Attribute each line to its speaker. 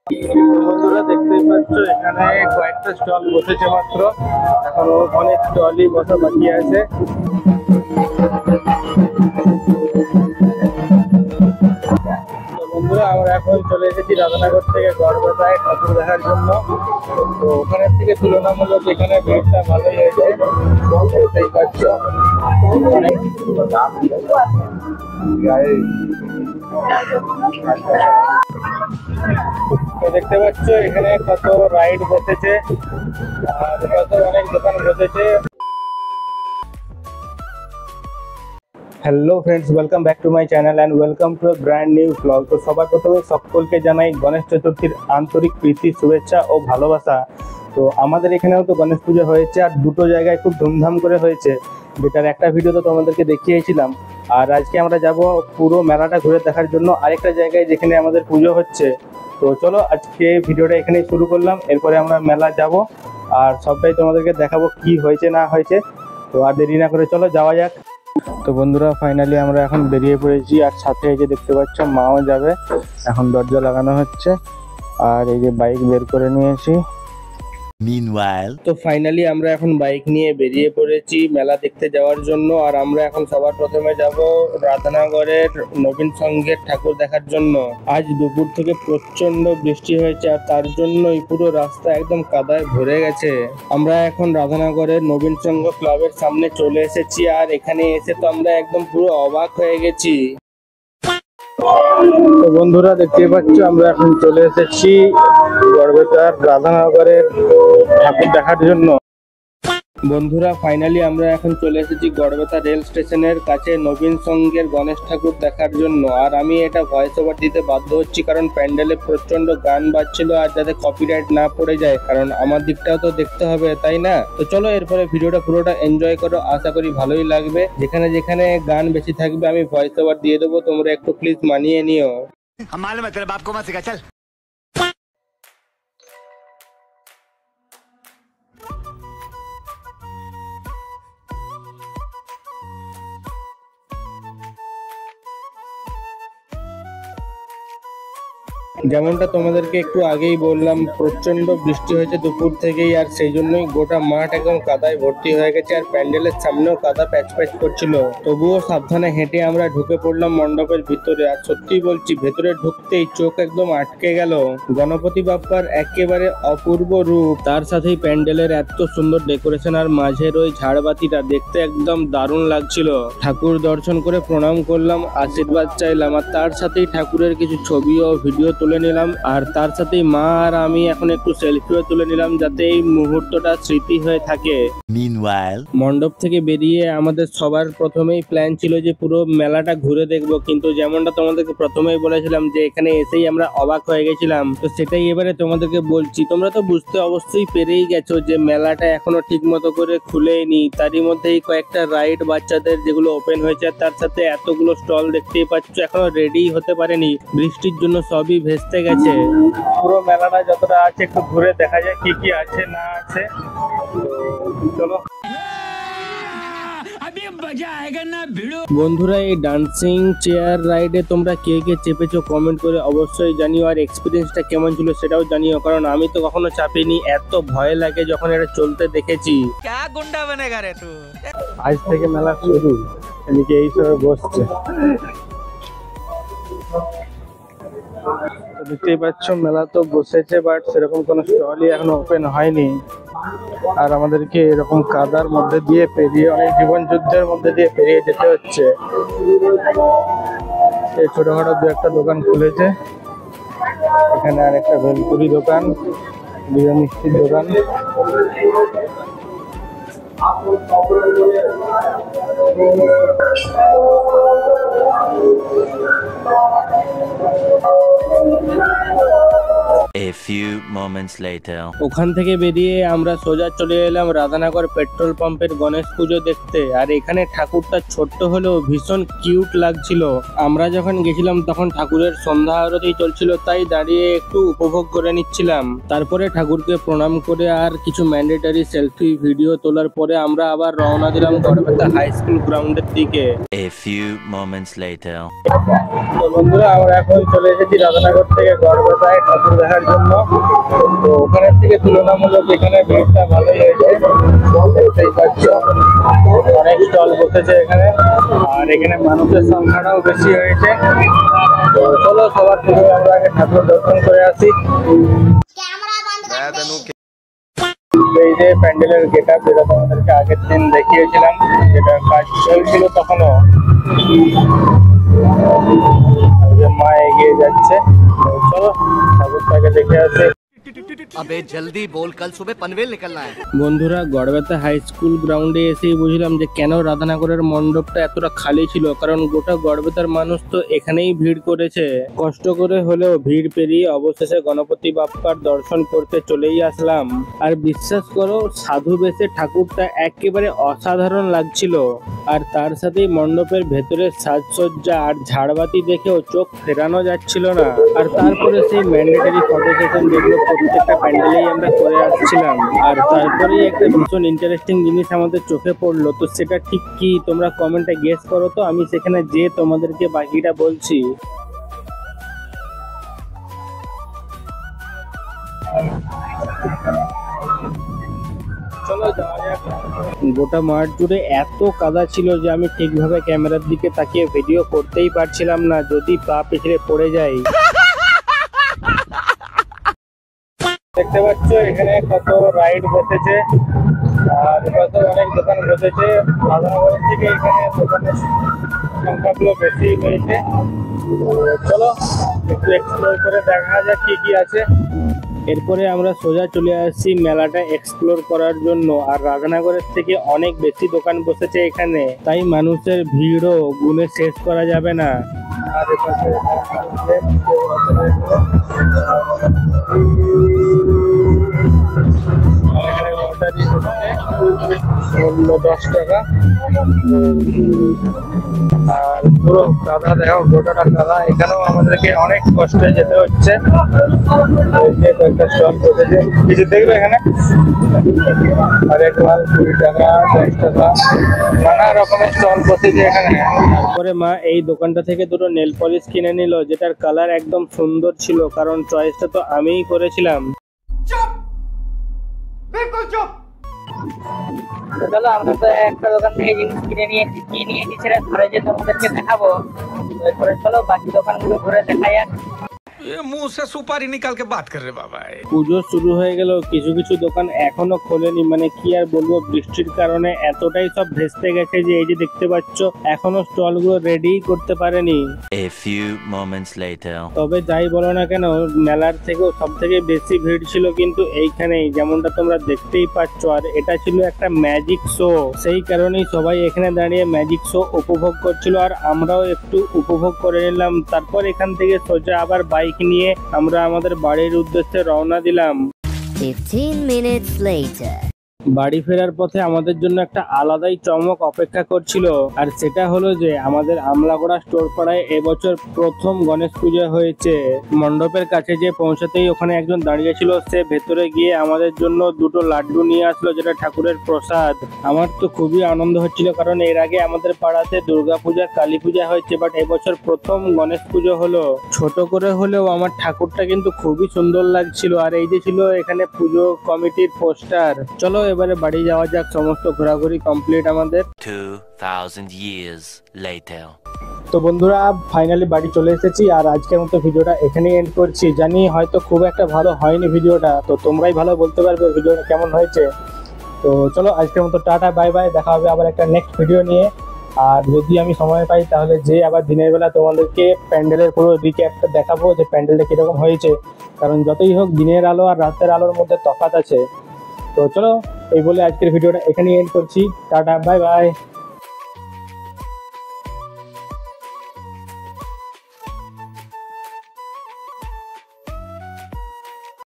Speaker 1: বন্ধুরা দেখতেই পাচ্ছ এখানে কয়েকটা স্টল বসেছে মাত্র, এখনো অনেক স্টলই বসা বাকি আছে। বন্ধুরা আমরা এখন চলে এসেছি রাধানগর থেকে গড়বেতায় ঠাকুর দেখার জন্য। তো ওখানের থেকে তুলনামূলক এখানে ভিড়টা ভালোই হয়েছে, দেখতেই পাচ্ছ। দেখতে পাচ্ছ এখানে কত রাইড বসেছে আর কত অনেক দোকান বসেছে। Hello friends, welcome back to my channel and welcome to A brand new blog. তো সবার প্রথমে সকলকে জানাই গণেশ চতুর্থীর আন্তরিক প্রীতি, শুভেচ্ছা ও ভালোবাসা। তো আমাদের এখানেও তো গণেশ পুজো হয়েছে আর দুটো জায়গায় খুব ধুমধাম করে হয়েছে, যেটার একটা ভিডিও তো তোমাদেরকে দেখিয়েছিলাম। আর আজকে আমরা যাব পুরো মেলাটা ঘুরে দেখার জন্য আরেকটা জায়গায় যেখানে আমাদের পুজো হচ্ছে। তো চলো আজকে ভিডিওটা এখানেই শুরু করলাম, এরপরে আমরা মেলা যাব আর সবটাই তোমাদেরকে দেখাবো কি হয়েছে না হয়েছে। তো আর দেরি না করে চলো যাওয়া যাক। তো বন্ধুরা ফাইনালি আমরা এখন বেরিয়ে পড়েছি আর সাথে এই যে দেখতে পাচ্ছ মাও যাবে, এখন দরজা লাগানো হচ্ছে আর এই যে বাইক বের করে নিয়েছি। তো ফাইনালি আমরা এখন বাইক নিয়ে বেরিয়ে পড়েছি মেলা দেখতে যাওয়ার জন্য। আর আমরা এখন সবার প্রথমে যাব রাধানগরের নবীন সংঘের ঠাকুর দেখার জন্য। আজ দুপুর থেকে প্রচন্ড বৃষ্টি হয়েছে আর তার জন্যই পুরো রাস্তা একদম কাদায় ভরে গেছে। আমরা এখন রাধানগরের নবীন সংঘ ক্লাবের সামনে চলে এসেছি আর এখানে এসে তো আমরা একদম পুরো অবাক হয়ে গেছি। তো বন্ধুরা দেখতেই পাচ্ছ আমরা এখন চলে এসেছি গড়বেতার রাধানগরের ঠাকুর দেখার জন্য। বন্ধুরা ফাইনালি আমরা এখন চলে এসেছি গড়বেতা রেল স্টেশনের কাছে নবীন সংঘের গণেশ ঠাকুর দেখার জন্য। আর আমি এটা ভয়েস ওভার দিতে বাধ্য হচ্ছি কারণ প্যান্ডেলে প্রচন্ড গান বাজছিল আর যাতে কপিরাইট না পড়ে যায়, কারণ আমার দিকটাও তো দেখতে হবে তাই না। তো চলো এরপরে ভিডিওটা পুরোটা এনজয় করো, আশা করি ভালোই লাগবে। যেখানে যেখানে গান বেশি থাকবে আমি ভয়েস ওভার দিয়ে দেবো, তোমরা একটু প্লিজ মানিয়ে নিও। যেমনটা তোমাদেরকে একটু আগেই বললাম, প্রচন্ড বৃষ্টি হয়েছে দুপুর থেকেই আর সেই জন্যই গোটা মাঠ একদম কাদায় ভর্তি হয়ে গেছে আর প্যান্ডেলের সামনেও কাদা প্যাচ প্যাচ করছিল। তবুও সাবধানে হেঁটে আমরা ঢুকে পড়লাম মণ্ডপের ভিতরে। আর সত্যি বলছি, ভেতরে ঢুকতেই চোখ একদম আটকে গেল। গণপতি বাপ্পার একেবারে অপূর্ব রূপ, তার সাথেই প্যান্ডেলের এত সুন্দর ডেকোরেশন আর মাঝের ওই ঝাড়বাতিটা দেখতে একদম দারুণ লাগছিল। ঠাকুর দর্শন করে প্রণাম করলাম, আশীর্বাদ চাইলাম আর তার সাথেই ঠাকুরের কিছু ছবি ও ভিডিও তুলে নিলাম। আর তার সাথেই মা আর আমি এখন একটু সেলফিও তুলে নিলাম যাতে এই মুহূর্তটা স্মৃতি হয়ে থাকে। মণ্ডপ থেকে বেরিয়ে আমাদের সবার প্রথমেই প্ল্যান ছিল যে পুরো মেলাটা ঘুরে দেখব, কিন্তু যেমনটা তোমাদেরকে প্রথমেই বলেছিলাম যে এখানে এসেই আমরা অবাক হয়ে গেছিলাম। তো সেটাই এবারে তোমাদেরকে বলছি। তোমরা তো বুঝতে অবশ্যই পেরেই গেছো যে মেলাটা এখনো ঠিক মতো করে খুলেনি, তারই মধ্যেই কয়েকটা রাইড বাচ্চাদের যেগুলো ওপেন হয়েছে আর তার সাথে এতগুলো স্টল দেখতেই পাচ্ছ এখনো রেডি হতে পারেনি, বৃষ্টির জন্য সবই ভেস্তে গেছে। পুরো মেলাটা যতটা আছে একটু ঘুরে দেখা যায় কি কি আছে না আছে। চলো বন্ধুরা, এই ডান্সিং চেয়ার রাইডে তোমরা কে কে চেপেছো কমেন্ট করে অবশ্যই জানিও, আর এক্সপিরিয়েন্সটা কেমন ছিল সেটাও জানিও, কারণ আমি তো কখনো চাপিনি। এত ভয় লাগে যখন এটা চলতে দেখেছি। আজ থেকে মেলা শুরু, এদিকে এই সব বসছে। দেখতেই পাচ্ছ মেলা তো বসেছে, বাট সেরকম কোনো স্টলই এখনো ওপেন হয়নি। আর আমাদেরকে এরকম কাদার মধ্যে দিয়ে পেরিয়ে, অনেক জীবন যুদ্ধের মধ্যে দিয়ে পেরিয়ে যেতে হচ্ছে। এই ছোটখাটো দু একটা দোকান খুলেছে, এখানে আর একটা ভেলপুরি দোকান, বিরিয়ানি মিষ্টির দোকান।
Speaker 2: A few moments later.
Speaker 1: ওখান থেকে বেরিয়ে আমরা সোজা চলে এলাম রাধানগর পেট্রোল পাম্পের গণেশ পুজো দেখতে। আর এখানে ঠাকুরটা ছোট্ট হলেও ভীষণ কিউট লাগছিল। আমরা যখন গেছিলাম তখন ঠাকুরের সন্ধ্যা আরতি চলছিল, তাই দাঁড়িয়ে একটু উপভোগ করে নিচ্ছিলাম। তারপরে ঠাকুরকে প্রণাম করে আর কিছু ম্যান্ডেটরি সেলফি ভিডিও তোলার পরে আমরা আবার রওনা দিলাম গড়বেতা হাই স্কুল গ্রাউন্ডের দিকে।
Speaker 2: A few moments later.
Speaker 1: তো বন্ধুরা আমরা এখন চলে এসেছি রাধানগর থেকে গড়বেতায় ঠাকুর দেখার জন্য। জন্য। তো ওখানের থেকে তুলনামূলক এখানে ভিড়টা ভালোই হয়েছে, দেখতেই পাচ্ছ অনেক স্টল বসেছে এখানে, আর এখানে মানুষের সংখ্যাটাও বেশি হয়েছে। তো চলো সবার প্রথমে আমরা আগে ঠাকুর দর্শন করে আসি। এই যে প্যান্ডেলের গেট আপ, যেটা তোমাদেরকে আগের দিন দেখিয়েছিলাম, যেটা কাজ চলছিল তখনও, মা এগিয়ে যাচ্ছে। তো চলো ঠাকুরটাকে দেখে আসি।
Speaker 3: अबे जल्दी बोल, कल सुबह पनवेल निकलना है।
Speaker 1: বন্ধুরা, গড়বেতা হাই স্কুল গ্রাউন্ডে এসেই বুঝলাম যে কেন রাধানগরের মণ্ডপটা এতটা খালি ছিল, কারণ গোটা গড়বেতার মানুষ তো এখানেই ভিড় করেছে। কষ্ট করে হলেও ভিড় পেরিয়ে অবশেষে গণপতি বাপ্পার দর্শন করতে চলেই আসলাম। আর বিশ্বাস করো, সাধু বেশে ঠাকুরটা একেবারে অসাধারণ লাগছিল। আর তার সাথেই মণ্ডপের ভেতরের সাজসজ্জা আর ঝাড়বাতি দেখেও চোখ ফেরানো যাচ্ছিল না। আর তারপরে সেই ম্যান্ডেটরি ফটো সেশন, যেগুলো প্রত্যেকটা প্যান্ডেলেই আমরা করে আসছিলাম। আর তারপরেই একটা ভীষণ ইন্টারেস্টিং জিনিস আমাদের চোখে পড়লো। তো সেটা ঠিক কি, তোমরা কমেন্টে গেস করো, তো আমি সেখানে যে তোমাদেরকে বাকিটা বলছি। চলো যাওয়া যাক। গোটা মাঠ জুড়ে এত কাদা ছিল যে আমি ঠিকভাবে ক্যামেরার দিকে তাকিয়ে ভিডিও করতেই পারছিলাম না, যদি পা পিছলে পড়ে যাই। দেখতে পাচ্ছ এখানে কত রাইড বসেছে, আর কত অনেক দোকান বসেছে। রাধানগরের থেকে এখানে দোকানের সংখ্যাগুলো বেশি হয়েছে। চলো একটু এক্সপ্লোর করে দেখা যাক কি কি আছে। এরপরে আমরা সোজা চলে আসছি মেলাটা এক্সপ্লোর করার জন্য। আর রাধানগরের থেকে অনেক বেশি দোকান বসেছে এখানে, তাই মানুষের ভিড়ও গুণে শেষ করা যাবে না। আর এপাশে মূল্য 10 টাকা। আর পুরো কাদা দেখো, গোটাটা কাদা। এখানেও আমাদেরকে অনেক কষ্টে যেতে হচ্ছে। কয়েকটা স্টল বসেছে, কিছু দেখবে এখানে আর এক মাল 20 টাকা, 10 টাকা, নানা রকমের স্টল বসেছে এখানে। তারপরে মা এই দোকানটা থেকে দুটো নেল পলিশ কিনে নিল, যেটার কালার একদম সুন্দর ছিল, কারণ চয়েসটা তো আমিই করেছিলাম।
Speaker 4: চলো, আমরা তো একটা দোকান থেকে জিনিস কিনে নিয়েছি, সেটা ঘরে যে তোমাদেরকে দেখাবো। এরপরে চলো বাকি দোকানগুলো ঘুরে দেখা যাক।
Speaker 3: ये मुंह से सुपारी निकाल के बात कर रहे बाबा।
Speaker 1: পুজো শুরু হয়ে গেল, কিছু কিছু দোকান এখনো খোলেনি। মানে কি আর বলবো, বৃষ্টির কারণে এতটাই সব ভেস্তে গেছে যে এই যে দেখতে পাচ্ছ এখনো স্টল গুলো রেডি করতে পারেনি।
Speaker 2: A few moments later.
Speaker 1: তবে যাই বলো না কেন, মেলার থেকেও সব থেকে বেশি ভিড় ছিল কিন্তু এইখানেই, যেমনটা তোমরা দেখতেই পাচ্ছ। আর এটা ছিল একটা ম্যাজিক শো, সেই কারণেই সবাই এখানে দাঁড়িয়ে ম্যাজিক শো উপভোগ করছিল, আর আমরাও একটু উপভোগ করে নিলাম। তারপর এখান থেকে সোজা আবার বাইক নিয়ে আমরা আমাদের বাড়ির উদ্দেশ্যে রওনা দিলাম।
Speaker 5: 15 minutes later.
Speaker 1: বাড়ি ফেরার পথে আমাদের জন্য একটা আলাদাই চমক অপেক্ষা করছিল, আর সেটা হলো যে আমাদের আমলাগড়া স্টোর পাড়ায় এবছর প্রথম গণেশ পুজো হয়েছে। মণ্ডপের কাছে যে পৌঁছাতেই ওখানে একজন দাঁড়িয়ে ছিল, সে ভেতরে গিয়ে আমাদের জন্য দুটো লাড্ডু নিয়ে আসলো, যেটা ঠাকুরের প্রসাদ। আমার তো খুবই আনন্দ হচ্ছিল, কারণ এর আগে আমাদের পাড়াতে দুর্গাপূজা, কালী পূজা হয়েছে, বাট এবছর প্রথম গণেশ পুজো হলো। ছোট করে হলেও আমার ঠাকুরটা কিন্তু খুবই সুন্দর লাগছিল। আর এই যে ছিল এখানে পুজো কমিটির পোস্টার। চলো এবারে বাড়ি যাওয়া যাক, সমস্ত ঘোরাঘুরি কমপ্লিট আমাদের।
Speaker 2: 2000 years later.
Speaker 1: তো বন্ধুরা, ফাইনালি বাড়ি চলে এসেছি, আর আজকের মতো ভিডিওটা এখানেই এন্ড করছি। জানি হয়তো খুব একটা ভালো হয়নি ভিডিওটা, তো তোমরাই ভালো বলতে পারবে ভিডিওটা কেমন হয়েছে। তো চলো আজকের মতো টাটা, বাই বাই, দেখা হবে আবার একটা নেক্সট ভিডিও নিয়ে। আর যদি আমি সময় পাই তাহলে যে আবার দিনের বেলা তোমাদেরকে প্যান্ডেলের পুরো রিক্যাপটা দেখাবো, যে প্যান্ডেলটা কিরকম হয়েছে, কারণ যতই হোক দিনের আলো আর রাতের আলোর মধ্যে তফাৎ আছে। তো চলো এই বলে আজকের ভিডিওটা এখানেই এন্ড করছি। Tata, bye bye.